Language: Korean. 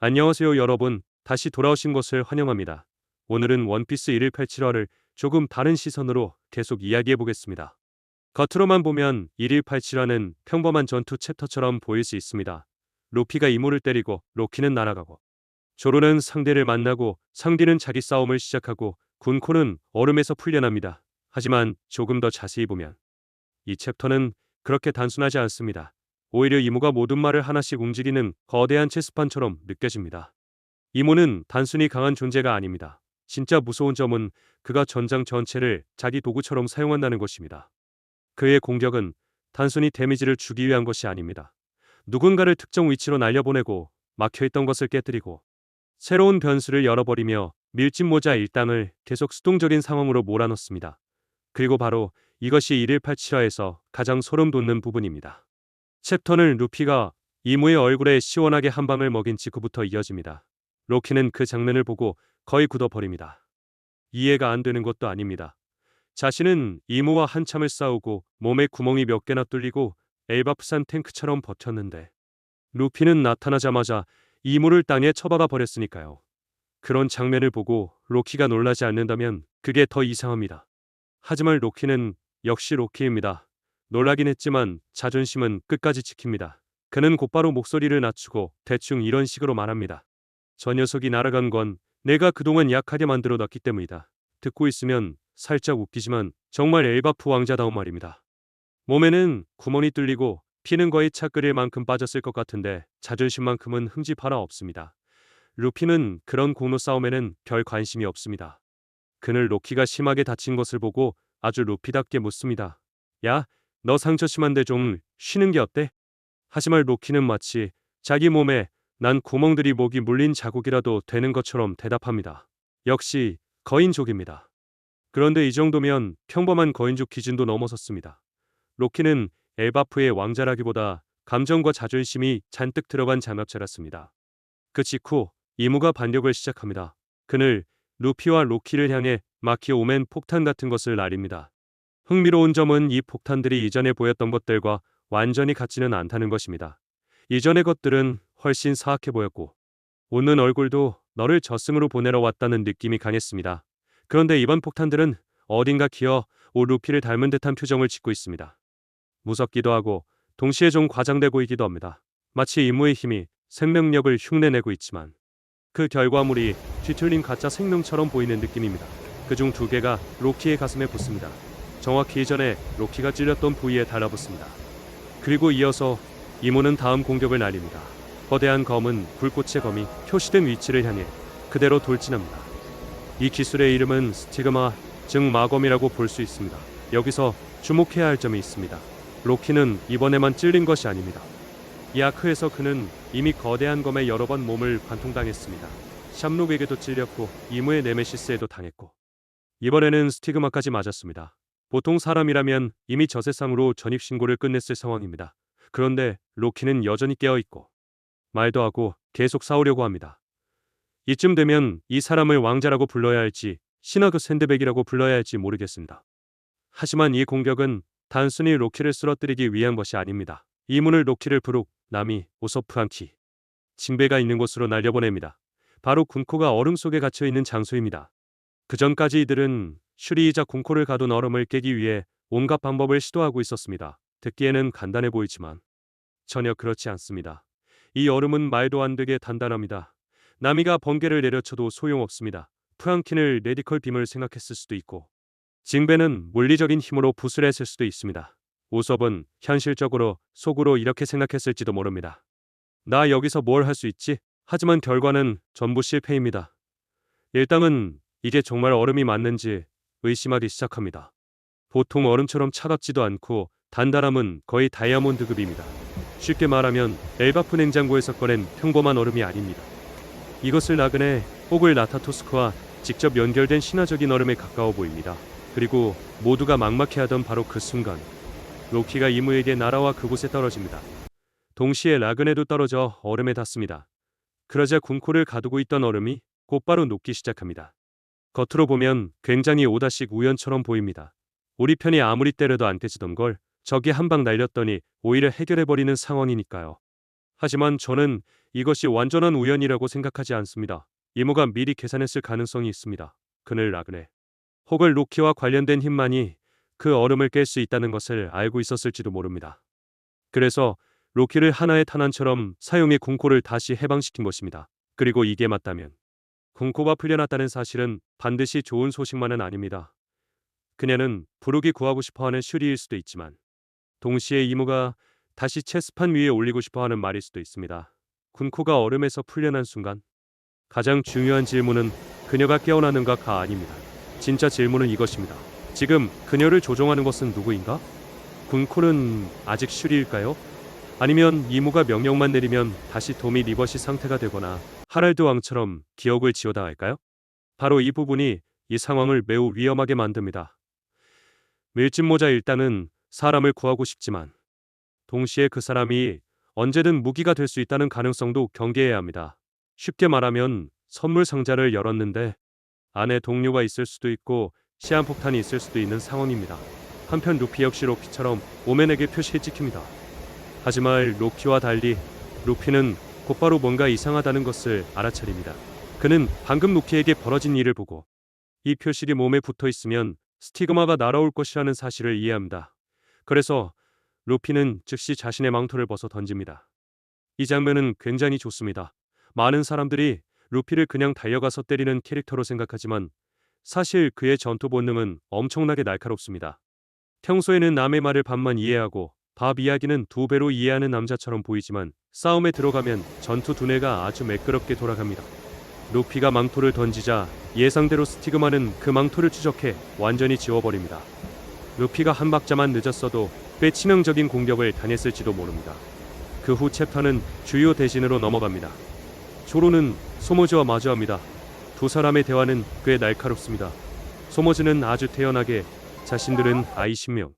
안녕하세요 여러분. 다시 돌아오신 것을 환영합니다. 오늘은 원피스 1187화를 조금 다른 시선으로 계속 이야기해 보겠습니다. 겉으로만 보면 1187화는 평범한 전투 챕터처럼 보일 수 있습니다. 루피가 이모를 때리고 로키는 날아가고, 조로는 상대를 만나고, 상디는 자기 싸움을 시작하고, 군코는 얼음에서 풀려납니다. 하지만 조금 더 자세히 보면 이 챕터는 그렇게 단순하지 않습니다. 오히려 이모가 모든 말을 하나씩 움직이는 거대한 체스판처럼 느껴집니다. 이모는 단순히 강한 존재가 아닙니다. 진짜 무서운 점은 그가 전장 전체를 자기 도구처럼 사용한다는 것입니다. 그의 공격은 단순히 데미지를 주기 위한 것이 아닙니다. 누군가를 특정 위치로 날려보내고, 막혀있던 것을 깨뜨리고, 새로운 변수를 열어버리며 밀짚 모자 일당을 계속 수동적인 상황으로 몰아넣습니다. 그리고 바로 이것이 1187화에서 가장 소름 돋는 부분입니다. 챕터는 루피가 이모의 얼굴에 시원하게 한 방을 먹인 직후부터 이어집니다. 로키는 그 장면을 보고 거의 굳어버립니다. 이해가 안 되는 것도 아닙니다. 자신은 이모와 한참을 싸우고 몸에 구멍이 몇 개나 뚫리고 엘바프산 탱크처럼 버텼는데, 루피는 나타나자마자 이모를 땅에 처박아 버렸으니까요. 그런 장면을 보고 로키가 놀라지 않는다면 그게 더 이상합니다. 하지만 로키는 역시 로키입니다. 놀라긴 했지만 자존심은 끝까지 지킵니다. 그는 곧바로 목소리를 낮추고 대충 이런 식으로 말합니다. 저 녀석이 날아간 건 내가 그동안 약하게 만들어 놨기 때문이다. 듣고 있으면 살짝 웃기지만 정말 엘바프 왕자다운 말입니다. 몸에는 구멍이 뚫리고 피는 거의 차 끓일 만큼 빠졌을 것 같은데 자존심만큼은 흠집 하나 없습니다. 루피는 그런 공로 싸움에는 별 관심이 없습니다. 그는 로키가 심하게 다친 것을 보고 아주 루피답게 묻습니다. 야, 너 상처 심한데 좀 쉬는 게 어때? 하지만 로키는 마치 자기 몸에 난 구멍들이 목이 물린 자국이라도 되는 것처럼 대답합니다. 역시 거인족입니다. 그런데 이 정도면 평범한 거인족 기준도 넘어섰습니다. 로키는 엘바프의 왕자라기보다 감정과 자존심이 잔뜩 들어간 장갑차였습니다. 그 직후 이모가 반격을 시작합니다. 그는 루피와 로키를 향해 마키 오멘 폭탄 같은 것을 날립니다. 흥미로운 점은 이 폭탄들이 이전에 보였던 것들과 완전히 같지는 않다는 것입니다. 이전의 것들은 훨씬 사악해 보였고, 웃는 얼굴도 너를 저승으로 보내러 왔다는 느낌이 강했습니다. 그런데 이번 폭탄들은 어딘가 기어 루피를 닮은 듯한 표정을 짓고 있습니다. 무섭기도 하고 동시에 좀 과장돼 보이기도 합니다. 마치 이모의 힘이 생명력을 흉내내고 있지만 그 결과물이 뒤틀린 가짜 생명처럼 보이는 느낌입니다. 그중 두 개가 로키의 가슴에 붙습니다. 정확히 이전에 로키가 찔렸던 부위에 달라붙습니다. 그리고 이어서 이모는 다음 공격을 날립니다. 거대한 검은 불꽃의 검이 표시된 위치를 향해 그대로 돌진합니다. 이 기술의 이름은 스티그마, 즉 마검이라고 볼 수 있습니다. 여기서 주목해야 할 점이 있습니다. 로키는 이번에만 찔린 것이 아닙니다. 이 아크에서 그는 이미 거대한 검에 여러 번 몸을 관통당했습니다. 샴록에게도 찔렸고 이모의 네메시스에도 당했고, 이번에는 스티그마까지 맞았습니다. 보통 사람이라면 이미 저 세상으로 전입신고를 끝냈을 상황입니다. 그런데 로키는 여전히 깨어있고 말도 하고 계속 싸우려고 합니다. 이쯤 되면 이 사람을 왕자라고 불러야 할지 신하그 샌드백이라고 불러야 할지 모르겠습니다. 하지만 이 공격은 단순히 로키를 쓰러뜨리기 위한 것이 아닙니다. 이문을 로키를 부룩, 나미, 오서프한키, 징배가 있는 곳으로 날려보냅니다. 바로 군코가 얼음 속에 갇혀있는 장소입니다. 그 전까지 이들은 슈리이자 군코를 가둔 얼음을 깨기 위해 온갖 방법을 시도하고 있었습니다. 듣기에는 간단해 보이지만 전혀 그렇지 않습니다. 이 얼음은 말도 안 되게 단단합니다. 나미가 번개를 내려쳐도 소용없습니다. 프랑킨을 레디컬 빔을 생각했을 수도 있고, 징배는 물리적인 힘으로 붓을 했을 수도 있습니다. 오섭은 현실적으로 속으로 이렇게 생각했을지도 모릅니다. 나 여기서 뭘 할 수 있지? 하지만 결과는 전부 실패입니다. 일당은 이게 정말 얼음이 맞는지 의심하기 시작합니다. 보통 얼음처럼 차갑지도 않고 단단함은 거의 다이아몬드급입니다. 쉽게 말하면 엘바프 냉장고에서 꺼낸 평범한 얼음이 아닙니다. 이것을 나그네 혹을 나타토스크와 직접 연결된 신화적인 얼음에 가까워 보입니다. 그리고 모두가 막막해하던 바로 그 순간 로키가 이모에게 날아와 그곳에 떨어집니다. 동시에 라그네도 떨어져 얼음에 닿습니다. 그러자 군코를 가두고 있던 얼음이 곧바로 녹기 시작합니다. 겉으로 보면 굉장히 오다식 우연처럼 보입니다. 우리 편이 아무리 때려도 안 깨지던 걸 적이 한 방 날렸더니 오히려 해결해버리는 상황이니까요. 하지만 저는 이것이 완전한 우연이라고 생각하지 않습니다. 이모가 미리 계산했을 가능성이 있습니다. 그늘 나그네 혹은 로키와 관련된 힘만이 그 얼음을 깰 수 있다는 것을 알고 있었을지도 모릅니다. 그래서 로키를 하나의 탄환처럼 사용해 궁코를 다시 해방시킨 것입니다. 그리고 이게 맞다면 궁코가 풀려났다는 사실은 반드시 좋은 소식만은 아닙니다. 그녀는 부르기 구하고 싶어하는 슈리일 수도 있지만 동시에 이모가 다시 체스판 위에 올리고 싶어하는 말일 수도 있습니다. 군코가 얼음에서 풀려난 순간 가장 중요한 질문은 그녀가 깨어나는가가 아닙니다. 진짜 질문은 이것입니다. 지금 그녀를 조종하는 것은 누구인가? 군코는 아직 슈리일까요? 아니면 이모가 명령만 내리면 다시 도미 리버시 상태가 되거나 하랄드 왕처럼 기억을 지워다 할까요? 바로 이 부분이 이 상황을 매우 위험하게 만듭니다. 밀짚모자 일단은 사람을 구하고 싶지만 동시에 그 사람이 언제든 무기가 될 수 있다는 가능성도 경계해야 합니다. 쉽게 말하면 선물 상자를 열었는데 안에 동료가 있을 수도 있고 시한폭탄이 있을 수도 있는 상황입니다. 한편 루피 역시 로키처럼 오맨에게 표시에 찍힙니다. 하지만 로키와 달리 루피는 곧바로 뭔가 이상하다는 것을 알아차립니다. 그는 방금 로키에게 벌어진 일을 보고 이 표실이 몸에 붙어 있으면 스티그마가 날아올 것이라는 사실을 이해합니다. 그래서 루피는 즉시 자신의 망토를 벗어 던집니다. 이 장면은 굉장히 좋습니다. 많은 사람들이 루피를 그냥 달려가서 때리는 캐릭터로 생각하지만 사실 그의 전투 본능은 엄청나게 날카롭습니다. 평소에는 남의 말을 반만 이해하고 밥 이야기는 두 배로 이해하는 남자처럼 보이지만 싸움에 들어가면 전투 두뇌가 아주 매끄럽게 돌아갑니다. 루피가 망토를 던지자 예상대로 스티그마는 그 망토를 추적해 완전히 지워버립니다. 루피가 한 박자만 늦었어도 꽤 치명적인 공격을 당했을지도 모릅니다. 그 후 챕터는 주요 대신으로 넘어갑니다. 조로는 소모즈와 마주합니다. 두 사람의 대화는 꽤 날카롭습니다. 소모즈는 아주 태연하게 자신들은 아이 신명